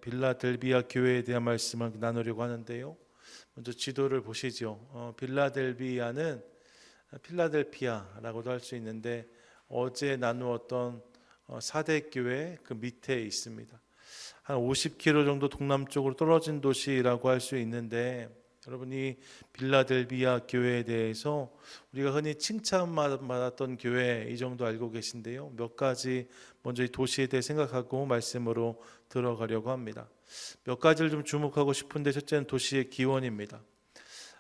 빌라델비아 교회에 대한 말씀을 나누려고 하는데요. 먼저 지도를 보시죠. 빌라델비아는 필라델피아라고도 할 수 있는데 어제 나누었던 4대 교회 그 밑에 있습니다. 한 50km 정도 동남쪽으로 떨어진 도시라고 할 수 있는데, 여러분이 빌라델비아 교회에 대해서 우리가 흔히 칭찬받았던 교회 이 정도 알고 계신데요. 몇 가지 먼저 이 도시에 대해 생각하고 말씀으로 들어가려고 합니다. 몇 가지를 좀 주목하고 싶은데, 첫째는 도시의 기원입니다.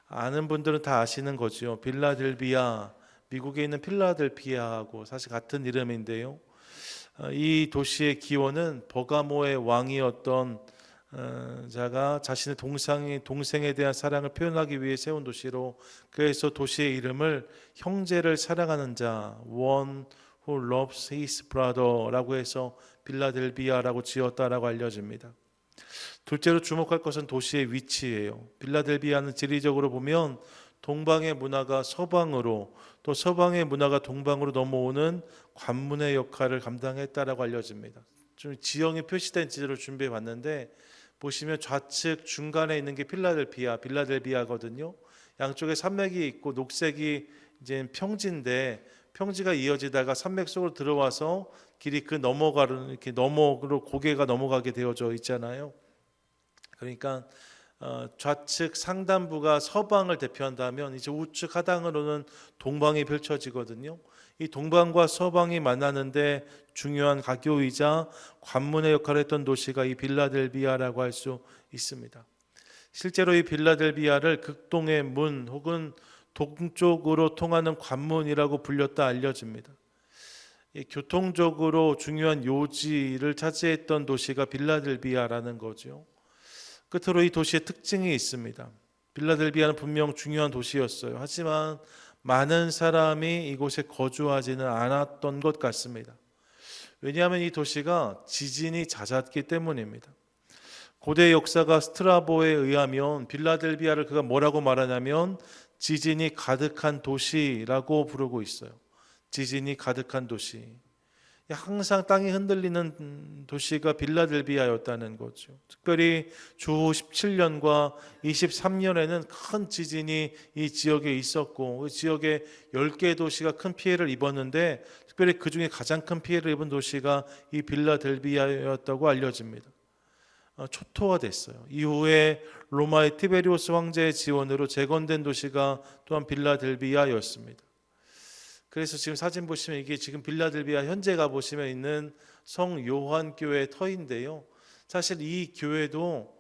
아는 분들은 다 아시는 거죠. 빌라델비아, 미국에 있는 필라델피아하고 사실 같은 이름인데요. 이 도시의 기원은 버가모의 왕이었던 자가 자신의 동생에 대한 사랑을 표현하기 위해 세운 도시로, 그래서 도시의 이름을 형제를 사랑하는 자, one who loves his brother라고 해서 빌라델비아라고 지었다라고 알려집니다. 둘째로 주목할 것은 도시의 위치예요. 빌라델비아는 지리적으로 보면 동방의 문화가 서방으로, 또 서방의 문화가 동방으로 넘어오는 관문의 역할을 감당했다라고 알려집니다. 좀 지형이 표시된 지도를 준비해 봤는데, 보시면 좌측 중간에 있는 게 빌라델비아거든요. 양쪽에 산맥이 있고 녹색이 이제 평지인데, 평지가 이어지다가 산맥 속으로 들어와서 길이 그 이렇게 고개가 넘어가게 되어져 있잖아요. 그러니까 좌측 상단부가 서방을 대표한다면, 이제 우측 하단으로는 동방이 펼쳐지거든요. 이 동방과 서방이 만나는데 중요한 가교이자 관문의 역할을 했던 도시가 이 빌라델비아라고 할 수 있습니다. 실제로 이 빌라델비아를 극동의 문 혹은 동쪽으로 통하는 관문이라고 불렸다 알려집니다. 교통적으로 중요한 요지를 차지했던 도시가 빌라델비아라는 거죠. 끝으로 이 도시의 특징이 있습니다. 빌라델비아는 분명 중요한 도시였어요. 하지만 많은 사람이 이곳에 거주하지는 않았던 것 같습니다. 왜냐하면 이 도시가 지진이 잦았기 때문입니다. 고대 역사가 스트라보에 의하면 빌라델비아를 그가 뭐라고 말하냐면 지진이 가득한 도시라고 부르고 있어요. 지진이 가득한 도시. 항상 땅이 흔들리는 도시가 빌라델비아였다는 거죠. 특별히 주 17년과 23년에는 큰 지진이 이 지역에 있었고, 그 지역에 10개 도시가 큰 피해를 입었는데, 특별히 그 중에 가장 큰 피해를 입은 도시가 이 빌라델비아였다고 알려집니다. 초토화됐어요. 이후에 로마의 티베리우스 황제의 지원으로 재건된 도시가 또한 빌라델비아였습니다. 그래서 지금 사진 보시면 이게 지금 빌라델비아 현재 가보시면 있는 성 요한 교회 터인데요. 사실 이 교회도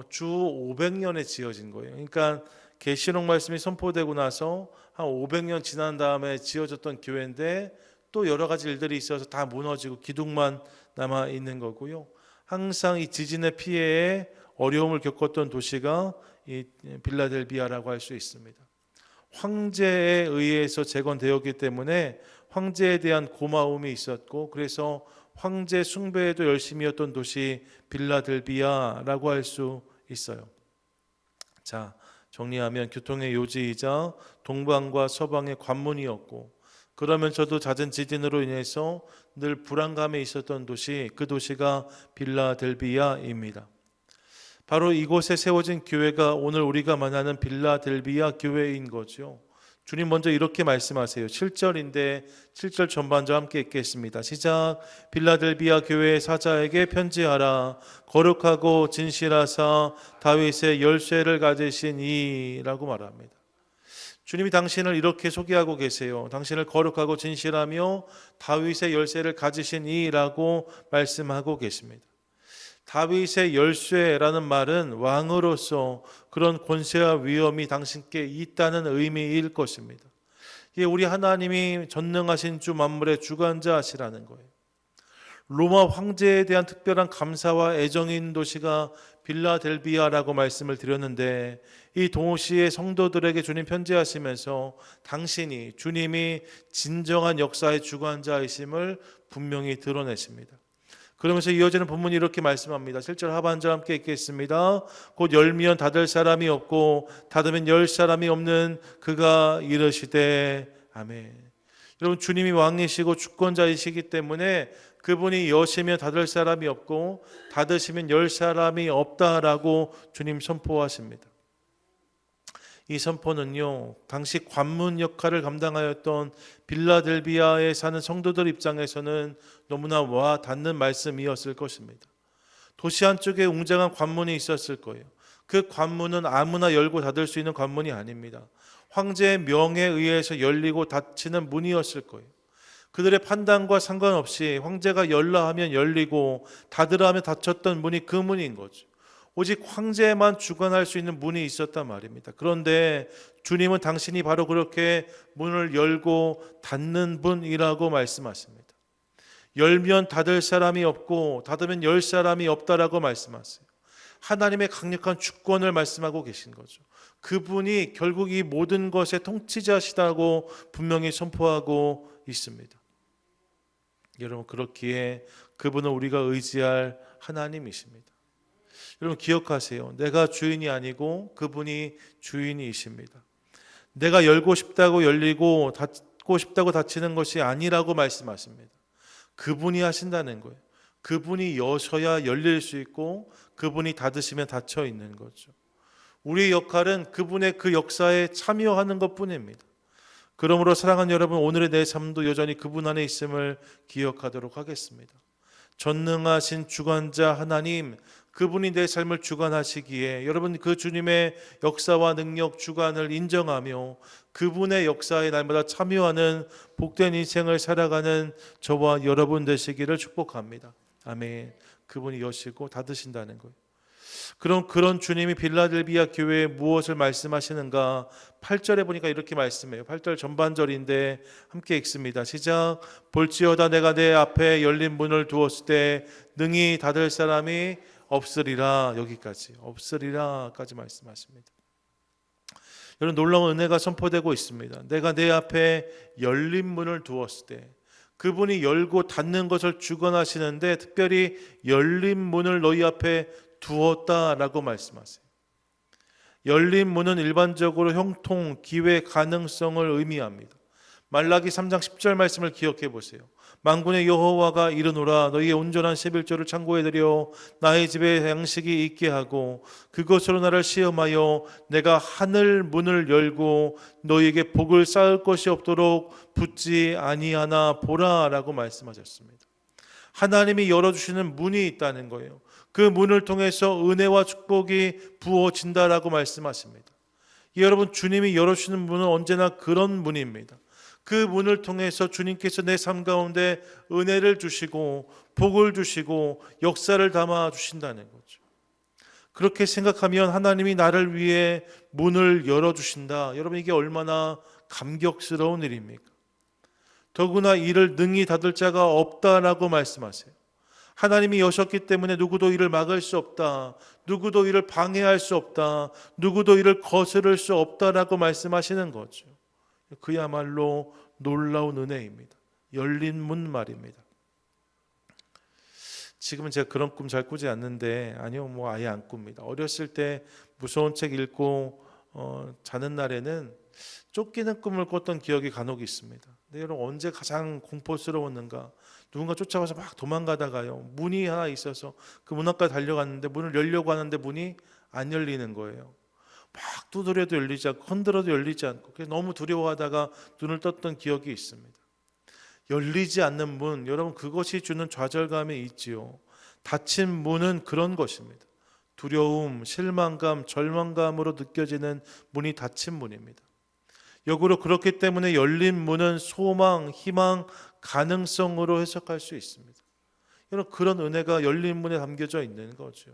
주 500년에 지어진 거예요. 그러니까 계시록 말씀이 선포되고 나서 한 500년 지난 다음에 지어졌던 교회인데, 또 여러 가지 일들이 있어서 다 무너지고 기둥만 남아 있는 거고요. 항상 이 지진의 피해에 어려움을 겪었던 도시가 이 빌라델비아라고 할 수 있습니다. 황제에 의해서 재건되었기 때문에 황제에 대한 고마움이 있었고, 그래서 황제 숭배에도 열심이었던 도시 빌라델비아라고 할 수 있어요. 자, 정리하면 교통의 요지이자 동방과 서방의 관문이었고, 그러면서도 잦은 지진으로 인해서 늘 불안감에 있었던 도시, 그 도시가 빌라델비아입니다. 바로 이곳에 세워진 교회가 오늘 우리가 만나는 빌라델비아 교회인 거죠. 주님 먼저 이렇게 말씀하세요. 7절인데 7절 전반절 함께 읽겠습니다. 시작. 빌라델비아 교회의 사자에게 편지하라. 거룩하고 진실하사 다윗의 열쇠를 가지신 이라고 말합니다. 주님이 당신을 이렇게 소개하고 계세요. 당신을 거룩하고 진실하며 다윗의 열쇠를 가지신 이라고 말씀하고 계십니다. 다윗의 열쇠라는 말은 왕으로서 그런 권세와 위엄이 당신께 있다는 의미일 것입니다. 이게 우리 하나님이 전능하신 주 만물의 주관자시라는 거예요. 로마 황제에 대한 특별한 감사와 애정이 있는 도시가 빌라델비아라고 말씀을 드렸는데, 이 도시의 성도들에게 주님 편지하시면서 당신이, 주님이 진정한 역사의 주관자이심을 분명히 드러내십니다. 그러면서 이어지는 본문이 이렇게 말씀합니다. 7절 하반절 함께 읽겠습니다. 곧 열면 닫을 사람이 없고 닫으면 열 사람이 없는 그가 이르시되 아멘. 여러분, 주님이 왕이시고 주권자이시기 때문에 그분이 여시면 닫을 사람이 없고 닫으시면 열 사람이 없다라고 주님 선포하십니다. 이 선포는요, 당시 관문 역할을 감당하였던 빌라델비아에 사는 성도들 입장에서는 너무나 와 닿는 말씀이었을 것입니다. 도시 한쪽에 웅장한 관문이 있었을 거예요. 그 관문은 아무나 열고 닫을 수 있는 관문이 아닙니다. 황제의 명에 의해서 열리고 닫히는 문이었을 거예요. 그들의 판단과 상관없이 황제가 열라 하면 열리고 닫으라 하면 닫혔던 문이 그 문인 거죠. 오직 황제만 주관할 수 있는 문이 있었단 말입니다. 그런데 주님은 당신이 바로 그렇게 문을 열고 닫는 분이라고 말씀하십니다. 열면 닫을 사람이 없고 닫으면 열 사람이 없다라고 말씀하세요. 하나님의 강력한 주권을 말씀하고 계신 거죠. 그분이 결국 이 모든 것의 통치자시다고 분명히 선포하고 있습니다. 여러분, 그렇기에 그분은 우리가 의지할 하나님이십니다. 여러분, 기억하세요. 내가 주인이 아니고 그분이 주인이십니다. 내가 열고 싶다고 열리고 닫고 싶다고 닫히는 것이 아니라고 말씀하십니다. 그분이 하신다는 거예요. 그분이 여셔야 열릴 수 있고 그분이 닫으시면 닫혀 있는 거죠. 우리의 역할은 그분의 그 역사에 참여하는 것뿐입니다. 그러므로 사랑하는 여러분, 오늘의 내 삶도 여전히 그분 안에 있음을 기억하도록 하겠습니다. 전능하신 주관자 하나님, 그분이 내 삶을 주관하시기에 여러분, 그 주님의 역사와 능력, 주관을 인정하며 그분의 역사에 날마다 참여하는 복된 인생을 살아가는 저와 여러분 되시기를 축복합니다. 아멘. 그분이 여시고 닫으신다는 거예요. 그럼 그런 주님이 빌라델비아 교회에 무엇을 말씀하시는가? 8절에 보니까 이렇게 말씀해요. 8절 전반절인데 함께 읽습니다. 시작. 볼지어다 내가 내 앞에 열린 문을 두었을 때 능히 닫을 사람이 없으리라. 여기까지 없으리라까지 말씀하십니다. 여러분, 놀라운 은혜가 선포되고 있습니다. 내가 내 앞에 열린 문을 두었을 때 그분이 열고 닫는 것을 주관하시는데 특별히 열린 문을 너희 앞에 두었다라고 말씀하세요. 열린 문은 일반적으로 형통, 기회, 가능성을 의미합니다. 말라기 3장 10절 말씀을 기억해 보세요. 만군의 여호와가 이르노라 너희의 온전한 11조를 창고에 들여 나의 집에 양식이 있게 하고 그것으로 나를 시험하여 내가 하늘 문을 열고 너희에게 복을 쌓을 것이 없도록 붙지 아니하나 보라라고 말씀하셨습니다. 하나님이 열어주시는 문이 있다는 거예요. 그 문을 통해서 은혜와 축복이 부어진다라고 말씀하십니다. 여러분, 주님이 열어주시는 문은 언제나 그런 문입니다. 그 문을 통해서 주님께서 내 삶 가운데 은혜를 주시고 복을 주시고 역사를 담아 주신다는 거죠. 그렇게 생각하면 하나님이 나를 위해 문을 열어주신다. 여러분, 이게 얼마나 감격스러운 일입니까? 더구나 이를 능히 닫을 자가 없다라고 말씀하세요. 하나님이 여셨기 때문에 누구도 이를 막을 수 없다. 누구도 이를 방해할 수 없다. 누구도 이를 거스를 수 없다라고 말씀하시는 거죠. 그야말로 놀라운 은혜입니다. 열린 문 말입니다. 지금은 제가 그런 꿈 잘 꾸지 않는데, 아니요, 아예 안 꿉니다. 어렸을 때 무서운 책 읽고 자는 날에는 쫓기는 꿈을 꿨던 기억이 간혹 있습니다. 근데 여러분, 언제 가장 공포스러웠는가? 누군가 쫓아와서 막 도망가다가요, 문이 하나 있어서 그 문 앞까지 달려갔는데 문을 열려고 하는데 문이 안 열리는 거예요. 막 두드려도 열리지 않고 흔들어도 열리지 않고, 그래서 너무 두려워하다가 눈을 떴던 기억이 있습니다. 열리지 않는 문, 여러분, 그것이 주는 좌절감이 있지요. 닫힌 문은 그런 것입니다. 두려움, 실망감, 절망감으로 느껴지는 문이 닫힌 문입니다. 역으로 그렇기 때문에 열린 문은 소망, 희망, 가능성으로 해석할 수 있습니다. 여러분, 그런 은혜가 열린 문에 담겨져 있는 거죠.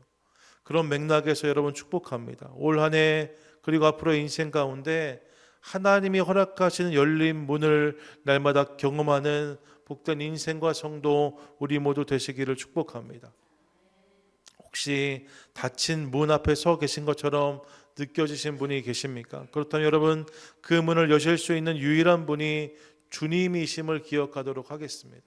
그런 맥락에서 여러분 축복합니다. 올 한 해 그리고 앞으로의 인생 가운데 하나님이 허락하시는 열린 문을 날마다 경험하는 복된 인생과 성도 우리 모두 되시기를 축복합니다. 혹시 닫힌 문 앞에 서 계신 것처럼 느껴지신 분이 계십니까? 그렇다면 여러분, 그 문을 여실 수 있는 유일한 분이 주님이심을 기억하도록 하겠습니다.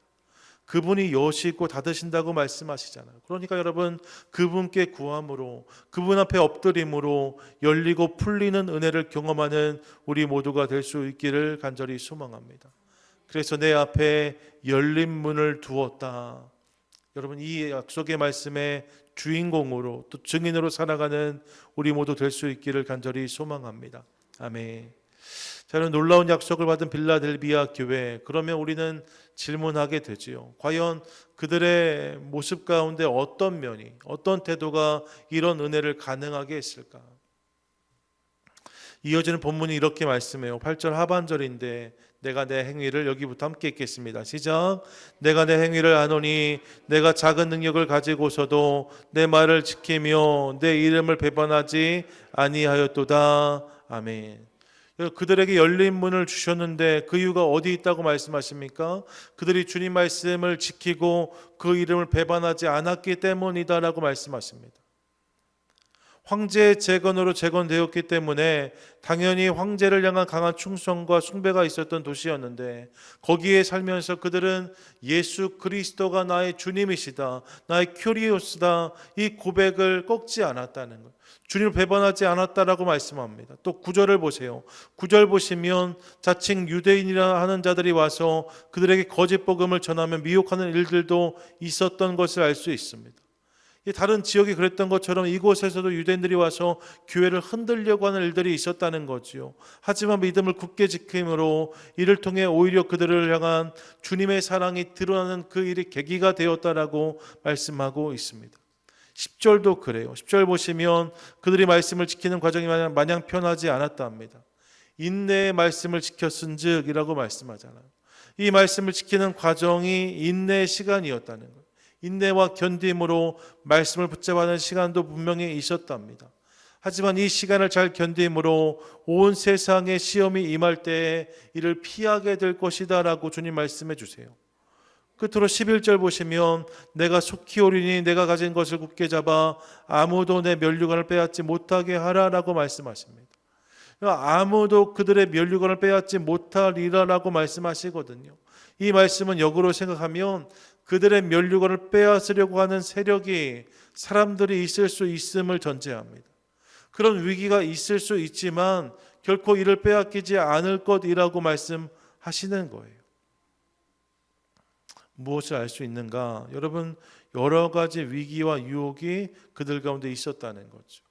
그분이 여시고 닫으신다고 말씀하시잖아요. 그러니까 여러분, 그분께 구함으로, 그분 앞에 엎드림으로 열리고 풀리는 은혜를 경험하는 우리 모두가 될 수 있기를 간절히 소망합니다. 그래서 내 앞에 열린 문을 두었다. 여러분, 이 약속의 말씀에 주인공으로 또 증인으로 살아가는 우리 모두 될 수 있기를 간절히 소망합니다. 아멘. 저는 놀라운 약속을 받은 빌라델비아 교회, 그러면 우리는 질문하게 되지요. 과연 그들의 모습 가운데 어떤 면이, 어떤 태도가 이런 은혜를 가능하게 했을까? 이어지는 본문이 이렇게 말씀해요. 8절 하반절인데, 내가 내 행위를, 여기부터 함께 읽겠습니다. 시작. 내가 내 행위를 아노니 내가 작은 능력을 가지고서도 내 말을 지키며 내 이름을 배반하지 아니하였도다. 아멘. 그들에게 열린 문을 주셨는데 그 이유가 어디 있다고 말씀하십니까? 그들이 주님 말씀을 지키고 그 이름을 배반하지 않았기 때문이다라고 말씀하십니다. 황제의 재건으로 재건되었기 때문에 당연히 황제를 향한 강한 충성과 숭배가 있었던 도시였는데, 거기에 살면서 그들은 예수 그리스도가 나의 주님이시다, 나의 큐리오스다, 이 고백을 꺾지 않았다는 것, 주님을 배반하지 않았다라고 말씀합니다. 또 9절을 보세요. 9절 보시면 자칭 유대인이라 하는 자들이 와서 그들에게 거짓 복음을 전하며 미혹하는 일들도 있었던 것을 알 수 있습니다. 다른 지역이 그랬던 것처럼 이곳에서도 유대인들이 와서 교회를 흔들려고 하는 일들이 있었다는 거지요. 하지만 믿음을 굳게 지킴으로 이를 통해 오히려 그들을 향한 주님의 사랑이 드러나는 그 일이 계기가 되었다라고 말씀하고 있습니다. 10절도 그래요. 10절 보시면 그들이 말씀을 지키는 과정이 마냥 편하지 않았다 합니다. 인내의 말씀을 지켰은즉 이라고 말씀하잖아요. 이 말씀을 지키는 과정이 인내의 시간이었다는 거예요. 인내와 견딤으로 말씀을 붙잡아가는 시간도 분명히 있었답니다. 하지만 이 시간을 잘 견딤으로 온 세상에 시험이 임할 때에 이를 피하게 될 것이다 라고 주님 말씀해 주세요. 끝으로 11절 보시면 내가 속히 오리니 내가 가진 것을 굳게 잡아 아무도 내 면류관을 빼앗지 못하게 하라라고 말씀하십니다. 아무도 그들의 면류관을 빼앗지 못하리라라고 말씀하시거든요. 이 말씀은 역으로 생각하면 그들의 면류관을 빼앗으려고 하는 세력이, 사람들이 있을 수 있음을 전제합니다. 그런 위기가 있을 수 있지만 결코 이를 빼앗기지 않을 것이라고 말씀하시는 거예요. 무엇을 알 수 있는가? 여러분, 여러 가지 위기와 유혹이 그들 가운데 있었다는 거죠.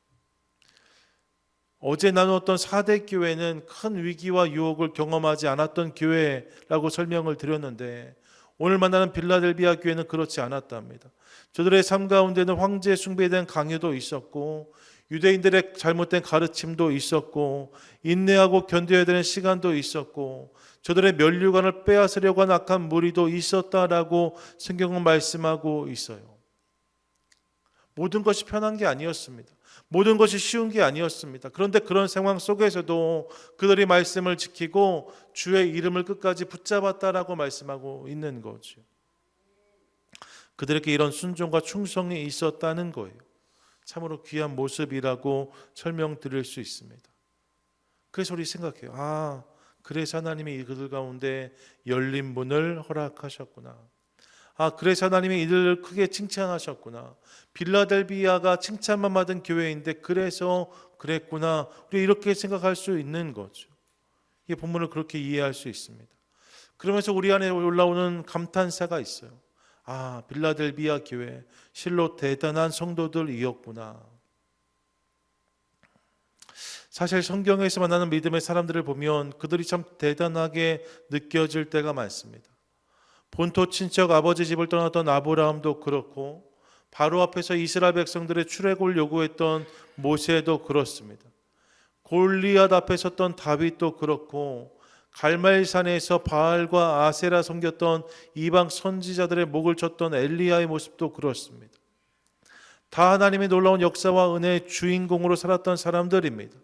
어제 나눴던 4대 교회는 큰 위기와 유혹을 경험하지 않았던 교회라고 설명을 드렸는데, 오늘 만나는 빌라델비아 교회는 그렇지 않았답니다. 저들의 삶 가운데는 황제 숭배에 대한 강요도 있었고, 유대인들의 잘못된 가르침도 있었고, 인내하고 견뎌야 되는 시간도 있었고, 저들의 면류관을 빼앗으려고 하는 악한 무리도 있었다라고 성경은 말씀하고 있어요. 모든 것이 편한 게 아니었습니다. 모든 것이 쉬운 게 아니었습니다. 그런데 그런 상황 속에서도 그들이 말씀을 지키고 주의 이름을 끝까지 붙잡았다라고 말씀하고 있는 거죠. 그들에게 이런 순종과 충성이 있었다는 거예요. 참으로 귀한 모습이라고 설명드릴 수 있습니다. 그래서 우리 생각해요. 그래서 하나님이 그들 가운데 열린 문을 허락하셨구나. 그래서 하나님이 이들을 크게 칭찬하셨구나. 빌라델비아가 칭찬만 받은 교회인데 그래서 그랬구나. 우리 이렇게 생각할 수 있는 거죠. 이 본문을 그렇게 이해할 수 있습니다. 그러면서 우리 안에 올라오는 감탄사가 있어요. 빌라델비아 교회 실로 대단한 성도들이었구나. 사실 성경에서 만나는 믿음의 사람들을 보면 그들이 참 대단하게 느껴질 때가 많습니다. 본토 친척 아버지 집을 떠났던 아브라함도 그렇고, 바로 앞에서 이스라엘 백성들의 출애굽을 요구했던 모세도 그렇습니다. 골리앗 앞에 섰던 다윗도 그렇고, 갈멜산에서 바알과 아세라 섬겼던 이방 선지자들의 목을 쳤던 엘리야의 모습도 그렇습니다. 다 하나님의 놀라운 역사와 은혜의 주인공으로 살았던 사람들입니다.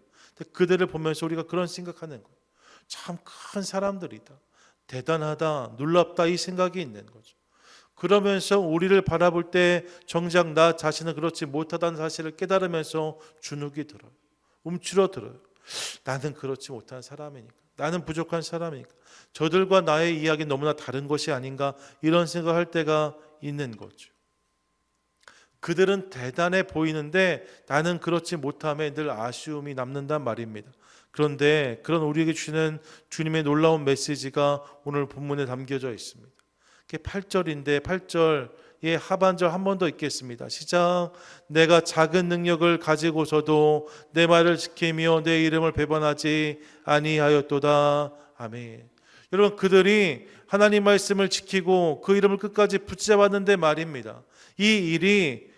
그들을 보면서 우리가 그런 생각하는 거예요. 참 큰 사람들이다, 대단하다, 놀랍다, 이 생각이 있는 거죠. 그러면서 우리를 바라볼 때 정작 나 자신은 그렇지 못하다는 사실을 깨달으면서 주눅이 들어요. 움츠러들어요. 나는 그렇지 못한 사람이니까, 나는 부족한 사람이니까, 저들과 나의 이야기는 너무나 다른 것이 아닌가, 이런 생각할 때가 있는 거죠. 그들은 대단해 보이는데 나는 그렇지 못함에 늘 아쉬움이 남는단 말입니다. 그런데 그런 우리에게 주시는 주님의 놀라운 메시지가 오늘 본문에 담겨져 있습니다. 그게 8절인데 8절의 하반절 한 번 더 읽겠습니다. 시작. 내가 작은 능력을 가지고서도 내 말을 지키며 내 이름을 배반하지 아니하였도다. 아멘. 여러분, 그들이 하나님 말씀을 지키고 그 이름을 끝까지 붙잡았는데 말입니다. 이 일이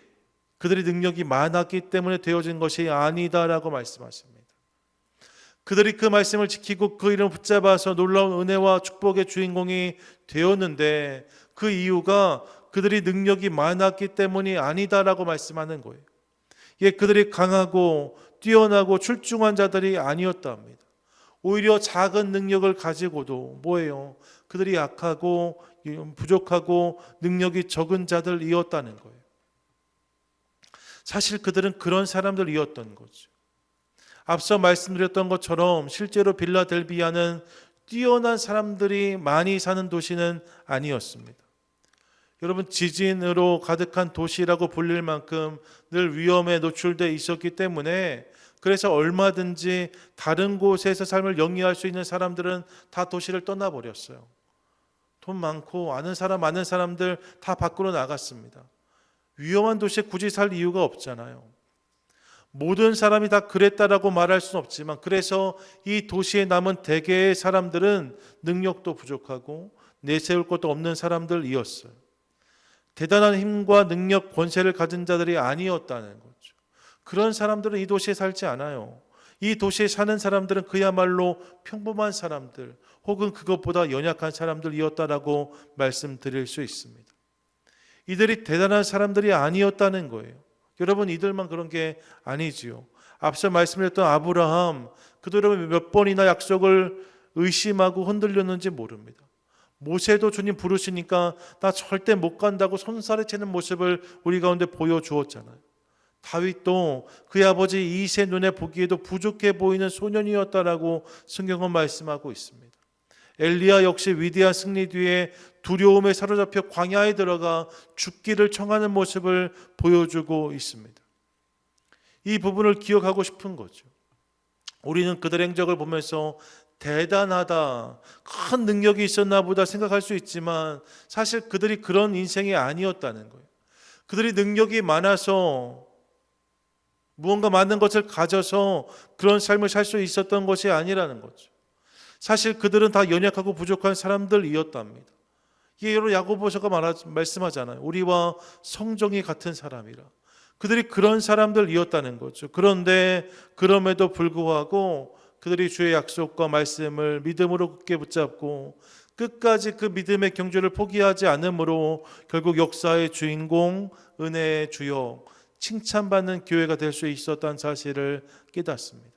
그들의 능력이 많았기 때문에 되어진 것이 아니다라고 말씀하십니다. 그들이 그 말씀을 지키고 그 이름을 붙잡아서 놀라운 은혜와 축복의 주인공이 되었는데 그 이유가 그들이 능력이 많았기 때문이 아니다라고 말씀하는 거예요. 예, 그들이 강하고 뛰어나고 출중한 자들이 아니었다 합니다. 오히려 작은 능력을 가지고도 뭐예요? 그들이 약하고 부족하고 능력이 적은 자들이었다는 거예요. 사실 그들은 그런 사람들이었던 거죠. 앞서 말씀드렸던 것처럼 실제로 빌라델비아는 뛰어난 사람들이 많이 사는 도시는 아니었습니다. 여러분, 지진으로 가득한 도시라고 불릴 만큼 늘 위험에 노출되어 있었기 때문에 그래서 얼마든지 다른 곳에서 삶을 영위할 수 있는 사람들은 다 도시를 떠나버렸어요. 돈 많고 아는 사람 많은 사람들 다 밖으로 나갔습니다. 위험한 도시에 굳이 살 이유가 없잖아요. 모든 사람이 다 그랬다라고 말할 수는 없지만 그래서 이 도시에 남은 대개의 사람들은 능력도 부족하고 내세울 것도 없는 사람들이었어요. 대단한 힘과 능력, 권세를 가진 자들이 아니었다는 거죠. 그런 사람들은 이 도시에 살지 않아요. 이 도시에 사는 사람들은 그야말로 평범한 사람들 혹은 그것보다 연약한 사람들이었다라고 말씀드릴 수 있습니다. 이들이 대단한 사람들이 아니었다는 거예요. 여러분, 이들만 그런 게 아니지요. 앞서 말씀드렸던 아브라함, 그들은 몇 번이나 약속을 의심하고 흔들렸는지 모릅니다. 모세도 주님 부르시니까 나 절대 못 간다고 손살에 채는 모습을 우리 가운데 보여주었잖아요. 다윗도 그의 아버지 이세 눈에 보기에도 부족해 보이는 소년이었다라고 성경은 말씀하고 있습니다. 엘리야 역시 위대한 승리 뒤에 두려움에 사로잡혀 광야에 들어가 죽기를 청하는 모습을 보여주고 있습니다. 이 부분을 기억하고 싶은 거죠. 우리는 그들의 행적을 보면서 대단하다, 큰 능력이 있었나 보다 생각할 수 있지만 사실 그들이 그런 인생이 아니었다는 거예요. 그들이 능력이 많아서 무언가 많은 것을 가져서 그런 삶을 살 수 있었던 것이 아니라는 거죠. 사실 그들은 다 연약하고 부족한 사람들이었답니다. 이게 여러 야고보서가 말씀하잖아요. 우리와 성정이 같은 사람이라. 그들이 그런 사람들이었다는 거죠. 그런데 그럼에도 불구하고 그들이 주의 약속과 말씀을 믿음으로 굳게 붙잡고 끝까지 그 믿음의 경주를 포기하지 않으므로 결국 역사의 주인공, 은혜의 주역, 칭찬받는 교회가 될 수 있었다는 사실을 깨닫습니다.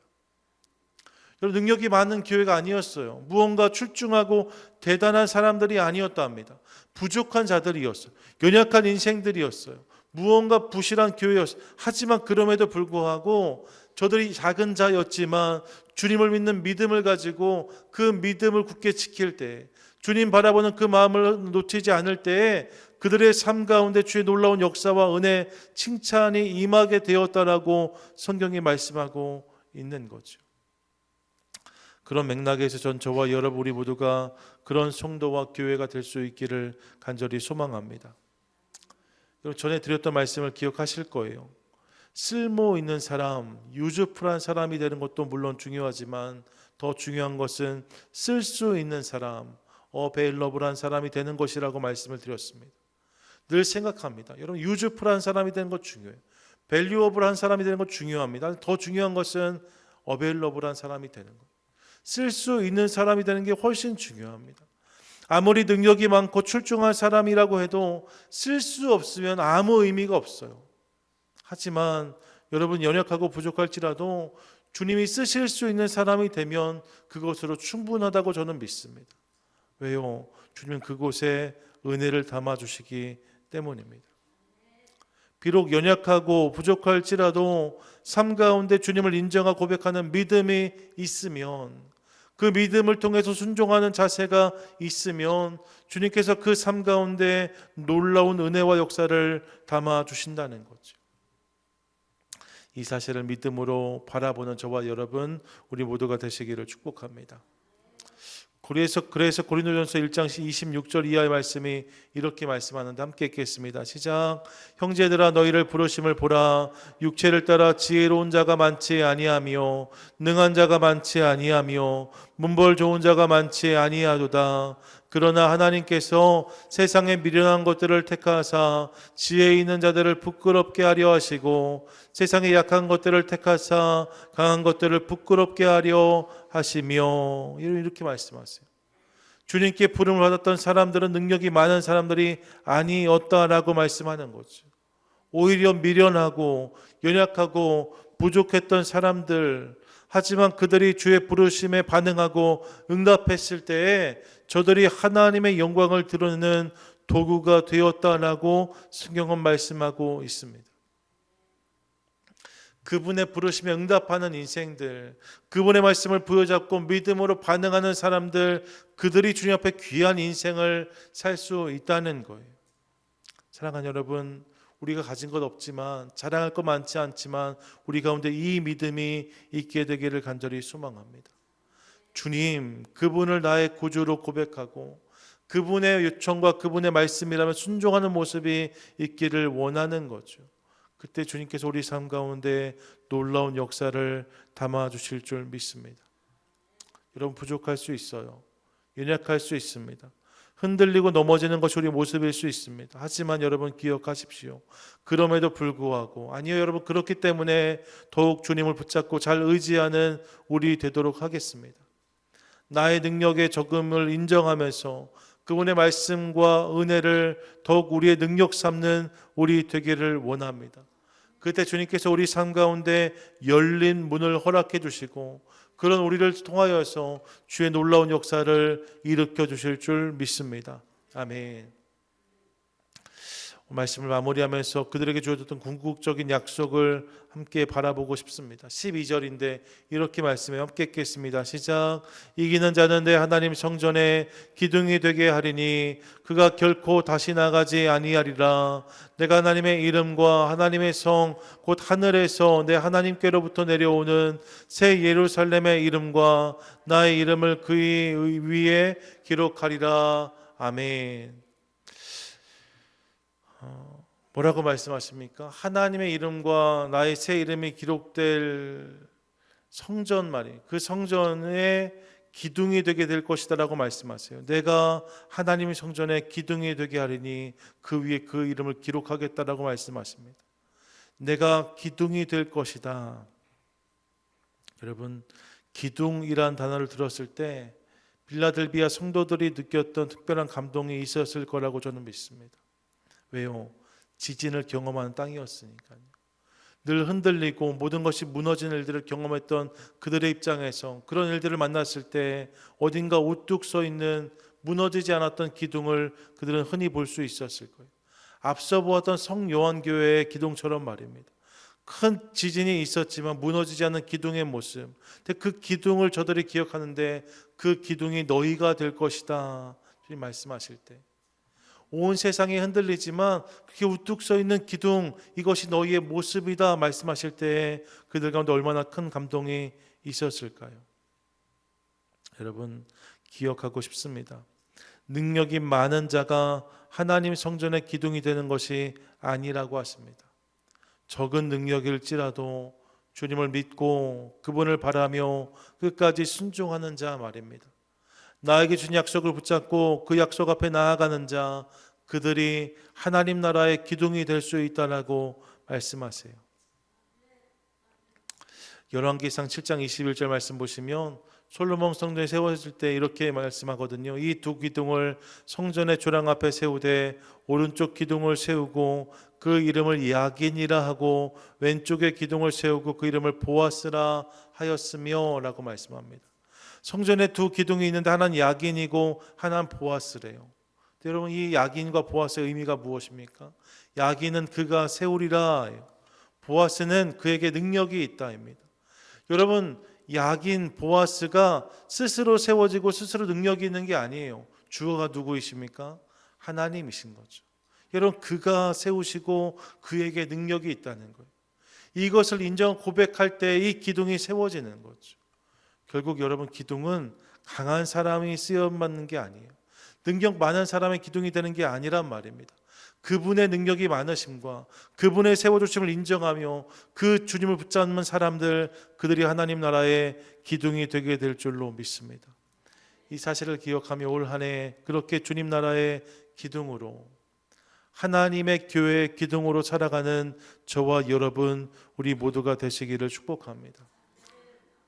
여러분, 능력이 많은 교회가 아니었어요. 무언가 출중하고 대단한 사람들이 아니었다 합니다. 부족한 자들이었어요. 연약한 인생들이었어요. 무언가 부실한 교회였어요. 하지만 그럼에도 불구하고 저들이 작은 자였지만 주님을 믿는 믿음을 가지고 그 믿음을 굳게 지킬 때, 주님 바라보는 그 마음을 놓치지 않을 때에 그들의 삶 가운데 주의 놀라운 역사와 은혜, 칭찬이 임하게 되었다라고 성경이 말씀하고 있는 거죠. 그런 맥락에서 전 저와 여러분 우리 모두가 그런 성도와 교회가 될 수 있기를 간절히 소망합니다. 여러분, 전에 드렸던 말씀을 기억하실 거예요. 쓸모 있는 사람, 유즈풀한 사람이 되는 것도 물론 중요하지만 더 중요한 것은 쓸 수 있는 사람, 어베일러블한 사람이 되는 것이라고 말씀을 드렸습니다. 늘 생각합니다. 여러분, 유즈풀한 사람이 되는 것 중요해요. 밸류어블한 사람이 되는 것 중요합니다. 더 중요한 것은 어베일러블한 사람이 되는 것. 쓸 수 있는 사람이 되는 게 훨씬 중요합니다. 아무리 능력이 많고 출중한 사람이라고 해도 쓸 수 없으면 아무 의미가 없어요. 하지만 여러분, 연약하고 부족할지라도 주님이 쓰실 수 있는 사람이 되면 그것으로 충분하다고 저는 믿습니다. 왜요? 주님은 그곳에 은혜를 담아주시기 때문입니다. 비록 연약하고 부족할지라도 삶 가운데 주님을 인정하고 고백하는 믿음이 있으면, 그 믿음을 통해서 순종하는 자세가 있으면 주님께서 그 삶 가운데 놀라운 은혜와 역사를 담아주신다는 거죠. 이 사실을 믿음으로 바라보는 저와 여러분 우리 모두가 되시기를 축복합니다. 그래서 고린도전서 1장 26절 이하의 말씀이 이렇게 말씀하는데 함께 읽겠습니다. 시작. 형제들아 너희를 부르심을 보라. 육체를 따라 지혜로운 자가 많지 아니하며 능한 자가 많지 아니하며 문벌 좋은 자가 많지 아니하도다. 그러나 하나님께서 세상에 미련한 것들을 택하사 지혜 있는 자들을 부끄럽게 하려 하시고 세상에 약한 것들을 택하사 강한 것들을 부끄럽게 하려 하시며 이렇게 말씀하세요. 주님께 부름을 받았던 사람들은 능력이 많은 사람들이 아니었다라고 말씀하는 거죠. 오히려 미련하고 연약하고 부족했던 사람들, 하지만 그들이 주의 부르심에 반응하고 응답했을 때에 저들이 하나님의 영광을 드러내는 도구가 되었다라고 성경은 말씀하고 있습니다. 그분의 부르심에 응답하는 인생들, 그분의 말씀을 부여잡고 믿음으로 반응하는 사람들, 그들이 주님 앞에 귀한 인생을 살 수 있다는 거예요. 사랑하는 여러분, 우리가 가진 것 없지만 자랑할 것 많지 않지만 우리 가운데 이 믿음이 있게 되기를 간절히 소망합니다. 주님, 그분을 나의 구주로 고백하고 그분의 요청과 그분의 말씀이라면 순종하는 모습이 있기를 원하는 거죠. 그때 주님께서 우리 삶 가운데 놀라운 역사를 담아주실 줄 믿습니다. 여러분, 부족할 수 있어요. 연약할 수 있습니다. 흔들리고 넘어지는 것이 우리 모습일 수 있습니다. 하지만 여러분 기억하십시오. 그럼에도 불구하고 아니요 여러분, 그렇기 때문에 더욱 주님을 붙잡고 잘 의지하는 우리 되도록 하겠습니다. 나의 능력의 적음을 인정하면서 그분의 말씀과 은혜를 더욱 우리의 능력 삼는 우리 되기를 원합니다. 그때 주님께서 우리 삶 가운데 열린 문을 허락해 주시고 그런 우리를 통하여서 주의 놀라운 역사를 일으켜 주실 줄 믿습니다. 아멘. 말씀을 마무리하면서 그들에게 주어졌던 궁극적인 약속을 함께 바라보고 싶습니다. 12절인데 이렇게 말씀해요. 함께 읽겠습니다. 시작. 이기는 자는 내 하나님 성전에 기둥이 되게 하리니 그가 결코 다시 나가지 아니하리라. 내가 하나님의 이름과 하나님의 성 곧 하늘에서 내 하나님께로부터 내려오는 새 예루살렘의 이름과 나의 이름을 그 위에 기록하리라. 아멘. 뭐라고 말씀하십니까? 하나님의 이름과 나의 새 이름이 기록될 성전 말이에요. 그 성전의 기둥이 되게 될 것이다 라고 말씀하세요. 내가 하나님의 성전에 기둥이 되게 하리니 그 위에 그 이름을 기록하겠다라고 말씀하십니다. 내가 기둥이 될 것이다. 여러분, 기둥이란 단어를 들었을 때 빌라델비아 성도들이 느꼈던 특별한 감동이 있었을 거라고 저는 믿습니다. 왜요? 지진을 경험하는 땅이었으니까요. 늘 흔들리고 모든 것이 무너지는 일들을 경험했던 그들의 입장에서 그런 일들을 만났을 때 어딘가 우뚝 서 있는 무너지지 않았던 기둥을 그들은 흔히 볼 수 있었을 거예요. 앞서 보았던 성요한교회의 기둥처럼 말입니다. 큰 지진이 있었지만 무너지지 않는 기둥의 모습. 근데 그 기둥을 저들이 기억하는데 그 기둥이 너희가 될 것이다. 주님 말씀하실 때 온 세상이 흔들리지만 그렇게 우뚝 서 있는 기둥, 이것이 너희의 모습이다 말씀하실 때 그들 가운데 얼마나 큰 감동이 있었을까요? 여러분, 기억하고 싶습니다. 능력이 많은 자가 하나님 성전의 기둥이 되는 것이 아니라고 하십니다. 적은 능력일지라도 주님을 믿고 그분을 바라며 끝까지 순종하는 자 말입니다. 나에게 준 약속을 붙잡고 그 약속 앞에 나아가는 자, 그들이 하나님 나라의 기둥이 될 수 있다라고 말씀하세요. 열왕기상 7장 21절 말씀 보시면 솔로몬 성전이 세워질 때 이렇게 말씀하거든요. 이 두 기둥을 성전의 조랑 앞에 세우되 오른쪽 기둥을 세우고 그 이름을 야긴이라 하고 왼쪽의 기둥을 세우고 그 이름을 보아스라 하였으며 라고 말씀합니다. 성전에 두 기둥이 있는데 하나는 야긴이고 하나는 보아스래요. 여러분, 이 야긴과 보아스의 의미가 무엇입니까? 야긴은 그가 세우리라, 보아스는 그에게 능력이 있다입니다. 여러분, 야긴, 보아스가 스스로 세워지고 스스로 능력이 있는 게 아니에요. 주어가 누구이십니까? 하나님이신 거죠. 여러분, 그가 세우시고 그에게 능력이 있다는 거예요. 이것을 인정 고백할 때 이 기둥이 세워지는 거죠. 결국 여러분, 기둥은 강한 사람이 쓰여받는 게 아니에요. 능력 많은 사람의 기둥이 되는 게 아니란 말입니다. 그분의 능력이 많으심과 그분의 세워주심을 인정하며 그 주님을 붙잡는 사람들, 그들이 하나님 나라의 기둥이 되게 될 줄로 믿습니다. 이 사실을 기억하며 올 한 해 그렇게 주님 나라의 기둥으로, 하나님의 교회의 기둥으로 살아가는 저와 여러분, 우리 모두가 되시기를 축복합니다.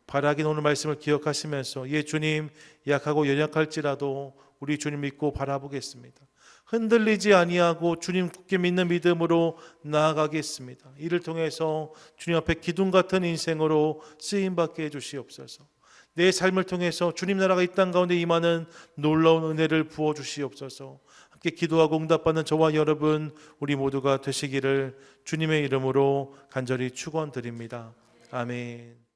바라긴 오늘 말씀을 기억하시면서, 예 주님, 약하고 연약할지라도 우리 주님 믿고 바라보겠습니다. 흔들리지 아니하고 주님 굳게 믿는 믿음으로 나아가겠습니다. 이를 통해서 주님 앞에 기둥 같은 인생으로 쓰임받게 해주시옵소서. 내 삶을 통해서 주님 나라가 이 땅 가운데 임하는 놀라운 은혜를 부어주시옵소서. 함께 기도하고 응답받는 저와 여러분, 우리 모두가 되시기를 주님의 이름으로 간절히 축원드립니다. 아멘.